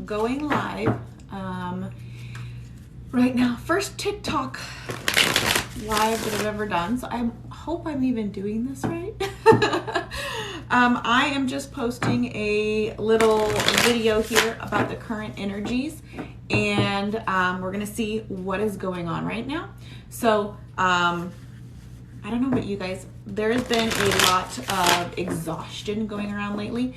going live right now. First TikTok live that I've ever done. So I hope I'm even doing this right. I am just posting a little video here about the current energies, and we're going to see what is going on right now. So I don't know about you guys, there's been a lot of exhaustion going around lately.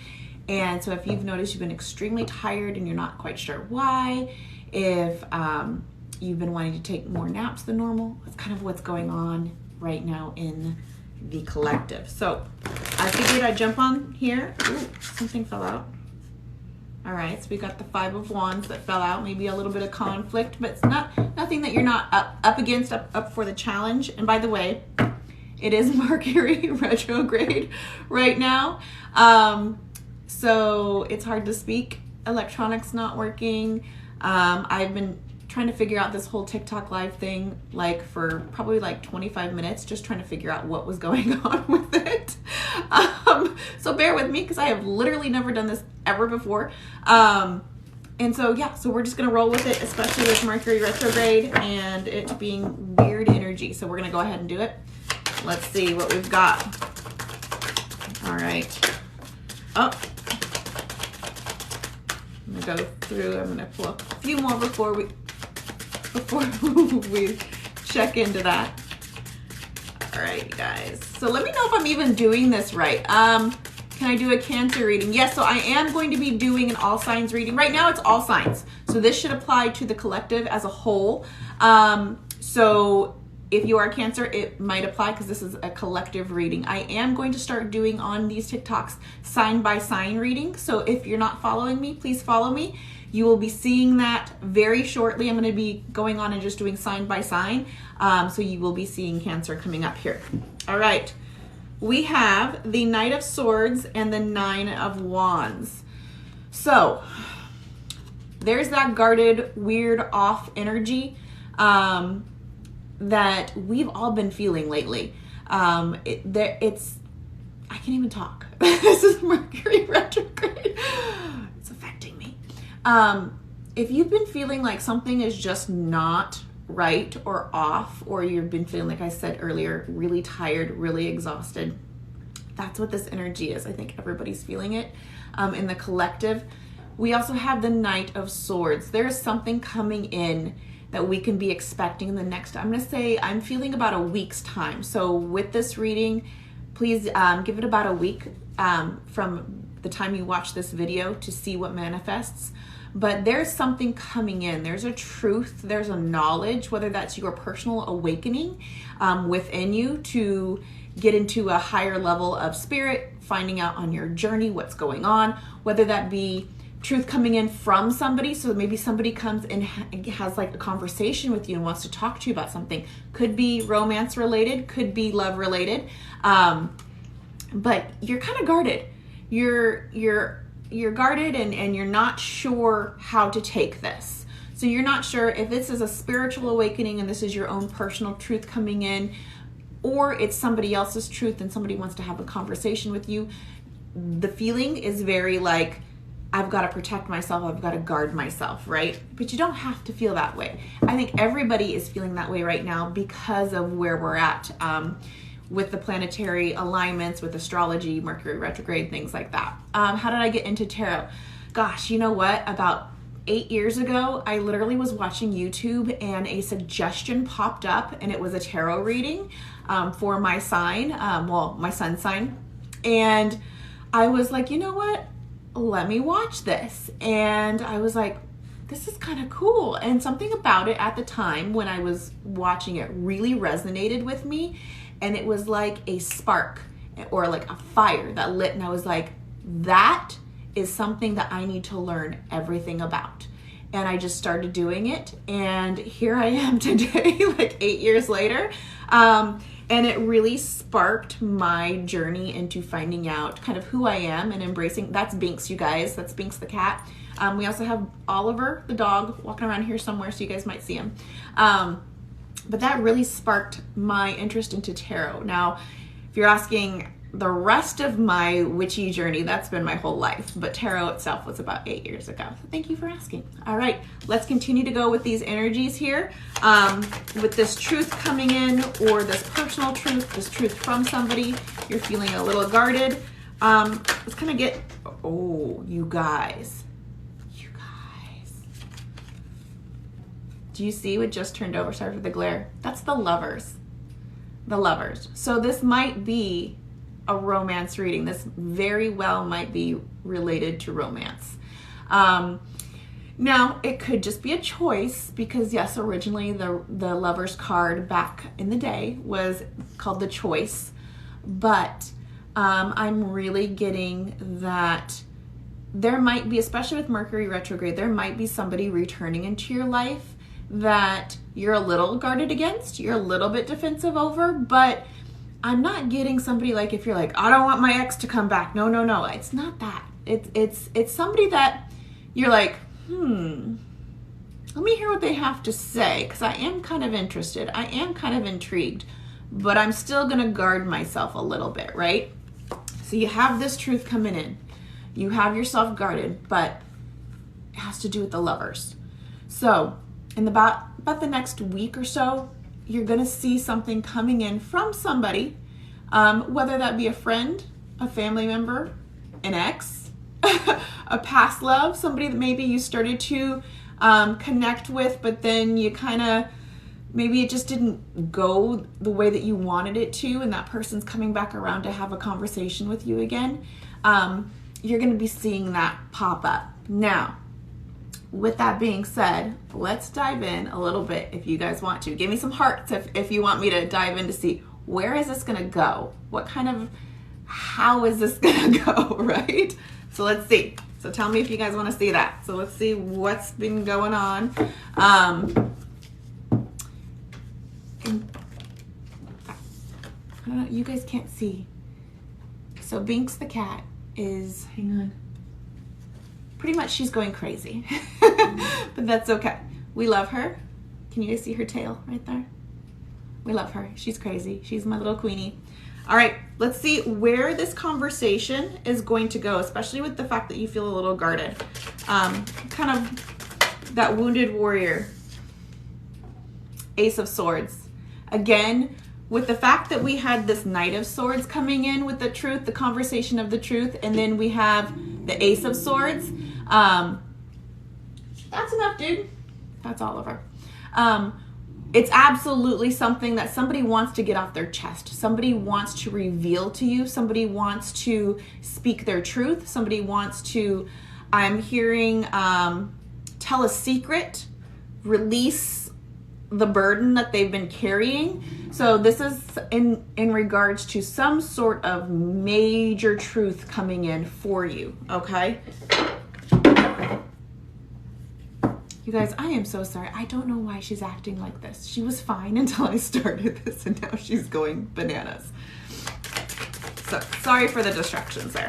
And so if you've noticed you've been extremely tired and you're not quite sure why, if you've been wanting to take more naps than normal, that's kind of what's going on right now in the collective. So I figured I'd jump on here. Ooh, something fell out. All right, so we got the 5 of Wands that fell out, maybe a little bit of conflict, but it's nothing that you're not up against, up for the challenge. And by the way, it is Mercury retrograde right now. So it's hard to speak. Electronics not working. I've been trying to figure out this whole TikTok live thing like for probably like 25 minutes, just trying to figure out what was going on with it. So bear with me because I have literally never done this ever before. And so, yeah, so we're just going to roll with it, especially with Mercury retrograde and it being weird energy. So we're going to go ahead and do it. Let's see what we've got. All right. Oh. I'm going to go through. I'm going to pull up a few more before we check into that. All right, you guys. So let me know if I'm even doing this right. Can I do a Cancer reading? Yes, so I am going to be doing an all signs reading. Right now it's all signs. So this should apply to the collective as a whole. So if you are Cancer, it might apply because this is a collective reading. I am going to start doing on these TikToks sign by sign reading. So if you're not following me, please follow me. You will be seeing that very shortly. I'm going to be going on and just doing sign by sign. So you will be seeing Cancer coming up here. All right. We have the Knight of Swords and the 9 of Wands. So there's that guarded, weird, off energy that we've all been feeling lately. It's I can't even talk. This is Mercury retrograde. It's affecting me. If you've been feeling like something is just not right or off, or you've been feeling, like I said earlier, really tired, really exhausted, that's what this energy is. I think everybody's feeling it in the collective. We also have the Knight of Swords. There's something coming in that we can be expecting in the next, I'm going to say, I'm feeling about a week's time. So with this reading, please give it about a week from the time you watch this video to see what manifests. But there's something coming in. There's a truth, there's a knowledge, whether that's your personal awakening within you to get into a higher level of spirit, finding out on your journey what's going on, whether that be truth coming in from somebody. So maybe somebody comes and has like a conversation with you and wants to talk to you about something. Could be romance related, could be love related. But you're kind of guarded. You're guarded and you're not sure how to take this. So you're not sure if this is a spiritual awakening and this is your own personal truth coming in, or it's somebody else's truth and somebody wants to have a conversation with you. The feeling is very like, I've got to protect myself, I've got to guard myself, right? But you don't have to feel that way. I think everybody is feeling that way right now because of where we're at with the planetary alignments, with astrology, Mercury retrograde, things like that. How did I get into tarot? Gosh, you know what? About 8 years ago, I literally was watching YouTube and a suggestion popped up and it was a tarot reading for my sign, my sun's sign. And I was like, you know what? Let me watch this. And I was like, this is kind of cool. And something about it at the time when I was watching it really resonated with me. And it was like a spark or like a fire that lit. And I was like, that is something that I need to learn everything about. And I just started doing it. And here I am today, like 8 years later. And it really sparked my journey into finding out kind of who I am and embracing. That's Binks, you guys. That's Binks the cat. We also have Oliver, the dog, walking around here somewhere, so you guys might see him. But that really sparked my interest into tarot. Now, if you're asking, the rest of my witchy journey, that's been my whole life, but tarot itself was about 8 years ago. So thank you for asking. All right, let's continue to go with these energies here. With this truth coming in, or this personal truth, this truth from somebody, you're feeling a little guarded. Let's kind of get, oh, you guys. Do you see what just turned over? Sorry for the glare. That's the Lovers. The Lovers. So this might be a romance reading. This very well might be related to romance. Now, it could just be a choice because, yes, originally the Lovers card back in the day was called the Choice. But I'm really getting that there might be, especially with Mercury retrograde, there might be somebody returning into your life that you're a little guarded against, you're a little bit defensive over, but I'm not getting somebody like, if you're like, I don't want my ex to come back. No, it's not that. It's somebody that you're like, let me hear what they have to say, because I am kind of interested. I am kind of intrigued, but I'm still going to guard myself a little bit, right? So you have this truth coming in. You have yourself guarded, but it has to do with the Lovers. So in about the next week or so, you're going to see something coming in from somebody, whether that be a friend, a family member, an ex, a past love, somebody that maybe you started to connect with, but then you kind of, maybe it just didn't go the way that you wanted it to, and that person's coming back around to have a conversation with you again. You're going to be seeing that pop up. Now, with that being said, let's dive in a little bit if you guys want to. Give me some hearts if you want me to dive in to see where is this going to go? How is this going to go, right? So let's see. So tell me if you guys want to see that. So let's see what's been going on. I don't know, you guys can't see. So Binks the cat is, hang on. Pretty much she's going crazy, but that's okay. We love her. Can you guys see her tail right there? We love her. She's crazy. She's my little queenie. All right, let's see where this conversation is going to go, especially with the fact that you feel a little guarded. Kind of that wounded warrior. Ace of Swords. Again, with the fact that we had this Knight of Swords coming in with the truth, the conversation of the truth, and then we have the Ace of Swords. That's enough, dude. That's all of her. It's absolutely something that somebody wants to get off their chest. Somebody wants to reveal to you. Somebody wants to speak their truth. Somebody wants to, I'm hearing, tell a secret, release the burden that they've been carrying. So this is in regards to some sort of major truth coming in for you, okay? You guys, I am so sorry. I don't know why she's acting like this. She was fine until I started this, and now she's going bananas. So sorry for the distractions there.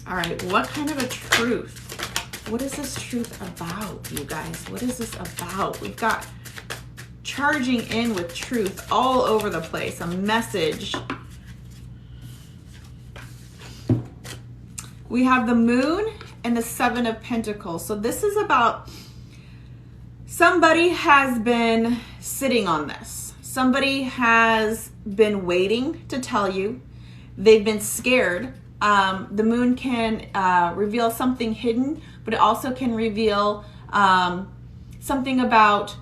All right, what kind of a truth? What is this truth about, you guys? What is this about? We've got charging in with truth all over the place. A message. We have the Moon and the Seven of Pentacles. So this is about somebody has been sitting on this. Somebody has been waiting to tell you. They've been scared. The Moon can reveal something hidden, but it also can reveal something about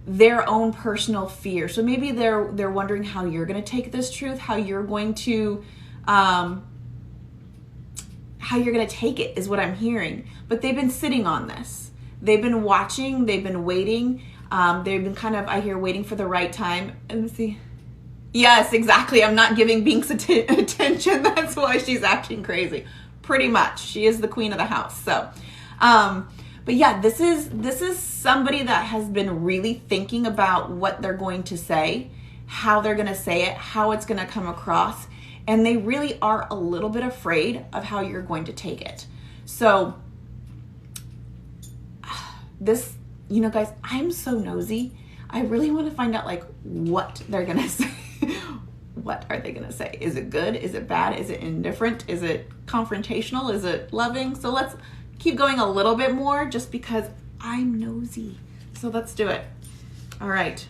their own personal fear. So maybe they're wondering how you're going to take this truth, how you're going to take it is what I'm hearing. But they've been sitting on this. They've been watching. They've been waiting. They've been kind of, I hear, waiting for the right time. Let me see. Yes, exactly. I'm not giving Binks attention. That's why she's acting crazy. Pretty much. She is the queen of the house. So, but yeah, this is somebody that has been really thinking about what they're going to say, how they're going to say it, how it's going to come across. And they really are a little bit afraid of how you're going to take it. So this, you know, guys, I'm so nosy. I really want to find out like what they're going to say. what are they going to say? Is it good? Is it bad? Is it indifferent? Is it confrontational? Is it loving? So let's keep going a little bit more just because I'm nosy. So let's do it. All right.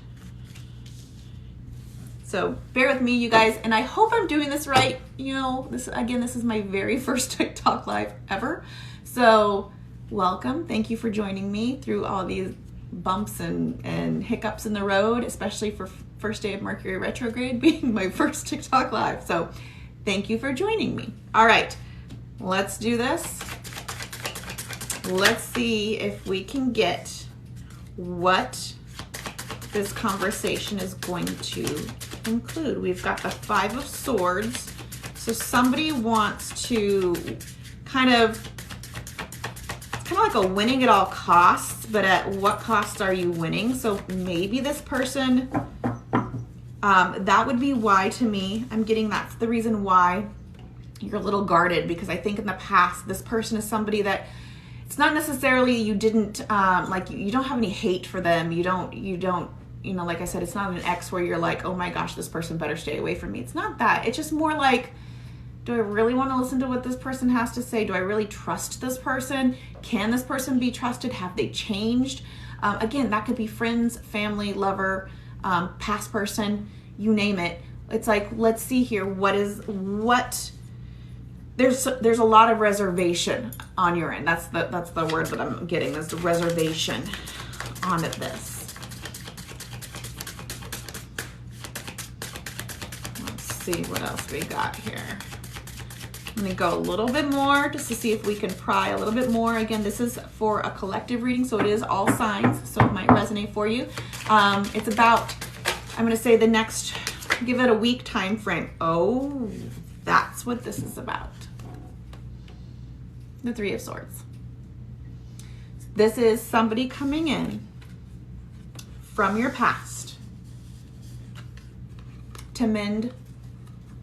So bear with me, you guys, and I hope I'm doing this right. You know, this is my very first TikTok live ever. So welcome. Thank you for joining me through all these bumps and hiccups in the road, especially for first day of Mercury retrograde being my first TikTok live. So thank you for joining me. All right, let's do this. Let's see if we can get what this conversation is going to include. We've got the 5 of Swords. So somebody wants to kind of like a winning at all costs, but at what cost are you winning? So maybe this person, that would be why to me. I'm getting that's the reason why you're a little guarded, because I think in the past, this person is somebody that it's not necessarily you didn't, like you don't have any hate for them. You don't, you know, like I said, it's not an ex where you're like, oh my gosh, this person better stay away from me. It's not that. It's just more like, do I really want to listen to what this person has to say? Do I really trust this person? Can this person be trusted? Have they changed? Again, that could be friends, family, lover, past person, you name it. It's like, let's see here. There's a lot of reservation on your end. That's the word that I'm getting, is the reservation on this. Let's see what else we got here. I'm going to go a little bit more just to see if we can pry a little bit more. Again, this is for a collective reading, so it is all signs, so it might resonate for you. It's about, I'm going to say the next, give it a week time frame. Oh, that's what this is about. The 3 of Swords. This is somebody coming in from your past to mend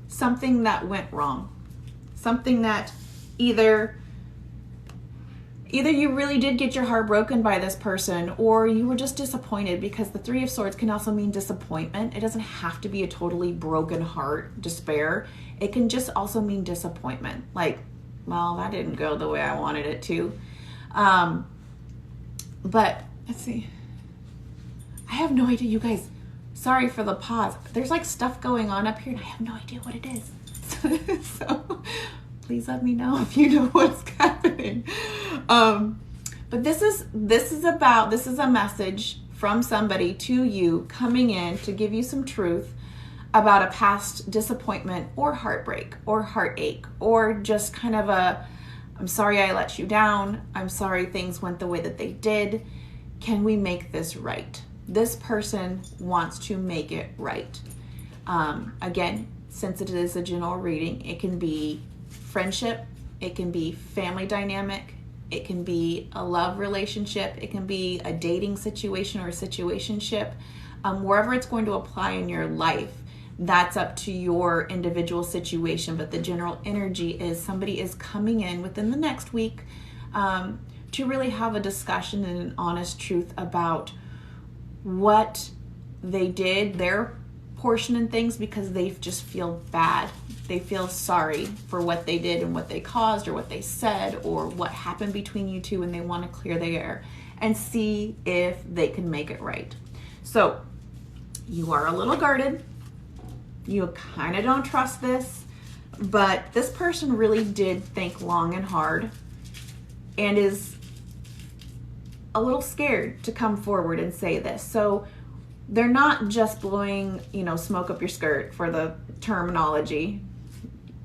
something that went wrong. Something that either you really did get your heart broken by this person, or you were just disappointed, because the 3 of Swords can also mean disappointment. It doesn't have to be a totally broken heart, despair. It can just also mean disappointment. Like, well, that didn't go the way I wanted it to. But let's see. I have no idea, you guys. Sorry for the pause. There's like stuff going on up here and I have no idea what it is. So please let me know if you know what's happening. But this is a message from somebody to you, coming in to give you some truth about a past disappointment or heartbreak or heartache, or just kind of I'm sorry I let you down. I'm sorry things went the way that they did. Can we make this right? This person wants to make it right. Again, since it is a general reading, it can be friendship, it can be family dynamic, it can be a love relationship, it can be a dating situation or a situationship. Wherever it's going to apply in your life, that's up to your individual situation. But the general energy is somebody is coming in within the next week to really have a discussion and an honest truth about what they did, their portion in things, because they just feel bad. They feel sorry for what they did and what they caused or what they said or what happened between you two, and they want to clear the air and see if they can make it right. So you are a little guarded. You kind of don't trust this, but this person really did think long and hard and is a little scared to come forward and say this. So they're not just blowing, smoke up your skirt for the terminology.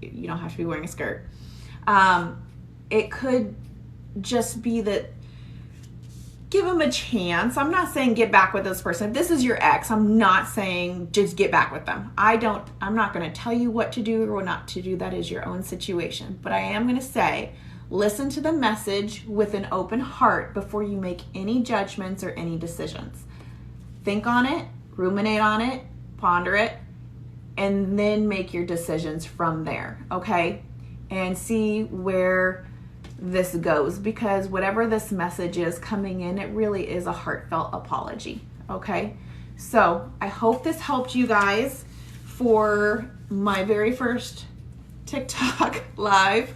You don't have to be wearing a skirt. It could just be that, give them a chance. I'm not saying get back with this person. If this is your ex, I'm not saying just get back with them. I'm not going to tell you what to do or not to do. That is your own situation. But I am going to say, listen to the message with an open heart before you make any judgments or any decisions. Think on it, ruminate on it, ponder it, and then make your decisions from there, okay? And see where this goes, because whatever this message is coming in, it really is a heartfelt apology, okay? So I hope this helped you guys for my very first TikTok live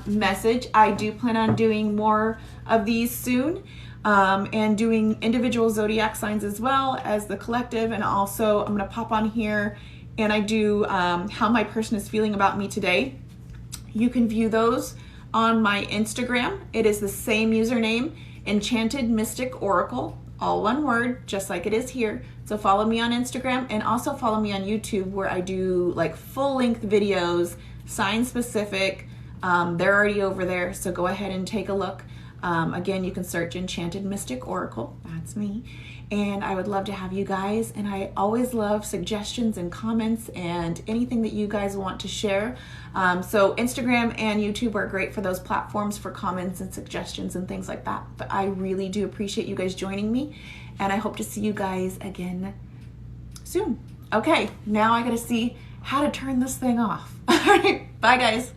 message. I do plan on doing more of these soon, and doing individual zodiac signs as well as the collective. And also I'm going to pop on here and I do how my person is feeling about me today. You can view those on my Instagram. It is the same username, Enchanted Mystic Oracle, all one word, just like it is here. So follow me on Instagram, and also follow me on YouTube, where I do like full-length videos, sign specific. They're already over there, so go ahead and take a look. Again, you can search Enchanted Mystic Oracle. That's me. And I would love to have you guys. And I always love suggestions and comments and anything that you guys want to share. So Instagram and YouTube are great for those platforms for comments and suggestions and things like that. But I really do appreciate you guys joining me. And I hope to see you guys again soon. Okay, now I gotta see how to turn this thing off. All right, bye guys.